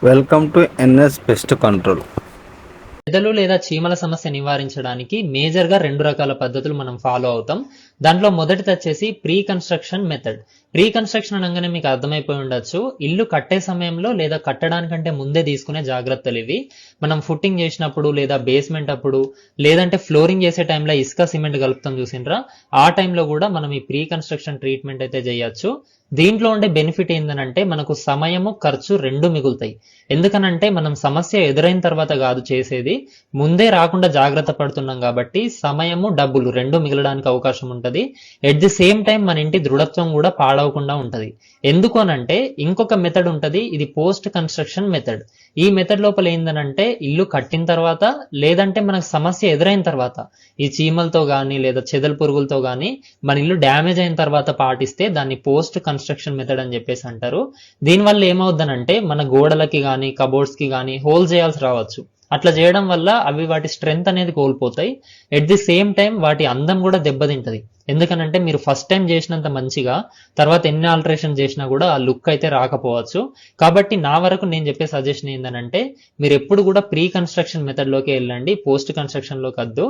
Welcome to NS pest control. చెదలు లేదా చీమల సమస్య నివారించడానికి మేజర్ గా 2 రకాల పద్ధతులు మనం ఫాలో అవుతాం. దాంట్లో మొదటిది వచ్చేసి pre construction method. Pre construction అనగానే మీకు అర్థమైపోయి ఉండొచ్చు, ఇల్లు కట్టే సమయంలో లేదా కట్టడానికంటే ముందే తీసుకునే జాగ్రత్తలు ఇవి. మనం ఫుట్టింగ్ చేసినప్పుడు లేదా బేస్మెంట్ అప్పుడు లేదంటే ఫ్లోరింగ్ చేసే టైంలో ఇసుక సిమెంట్ కలుపుతాం చూసిండ్రా, ఆ టైంలో కూడా మనం ఈ ప్రీ కన్స్ట్రక్షన్ ట్రీట్మెంట్ అయితే చేయొచ్చు. దీంట్లో ఉండే బెనిఫిట్ ఏంటంటే మనకు సమయము ఖర్చు రెండు మిగులుతాయి. ఎందుకనంటే మనం సమస్య ఎదురైన తర్వాత కాదు చేసేది, ముందే రాకుండా జాగ్రత్త పడుతున్నాం కాబట్టి సమయము డబ్బులు రెండు మిగలడానికి అవకాశం ఉంటది. ఎట్ ది సేమ్ టైం మన ఇంటి దృఢత్వం కూడా పాడవకుండా ఉంటది. ఎందుకు అనంటే ఇంకొక మెథడ్ ఉంటది, ఇది పోస్ట్ కన్స్ట్రక్షన్ మెథడ్. ఈ మెథడ్ లోపల ఏందనంటే ఇల్లు కట్టిన తర్వాత లేదంటే మనకు సమస్య ఎదురైన తర్వాత ఈ చీమలతో గానీ లేదా చెదల పురుగులతో గానీ మన ఇల్లు డ్యామేజ్ అయిన తర్వాత పాటిస్తే దాన్ని పోస్ట్ కన్స్ట్రక్షన్ మెథడ్ అని చెప్పేసి అంటారు. దీనివల్ల ఏమవుద్దనంటే మన గోడలకి గానీ కబోర్డ్స్ కి గానీ హోల్ చేయాల్సి రావచ్చు. అట్లా చేయడం వల్ల అవి వాటి స్ట్రెంగ్త్ అనేది కోల్పోతాయి. ఎట్ ది సేమ్ టైం వాటి అందం కూడా దెబ్బతింటది. ఎందుకనంటే మీరు ఫస్ట్ టైం చేసినంత మంచిగా తర్వాత ఎన్ని ఆల్టరేషన్ చేసినా కూడా ఆ లుక్ అయితే రాకపోవచ్చు. కాబట్టి నా వరకు నేను చెప్పే సజెషన్ ఏంటంటే మీరు ఎప్పుడు కూడా ప్రీ కన్స్ట్రక్షన్ మెథడ్ లోకి వెళ్ళండి, పోస్ట్ కన్స్ట్రక్షన్ లోకి వద్దు.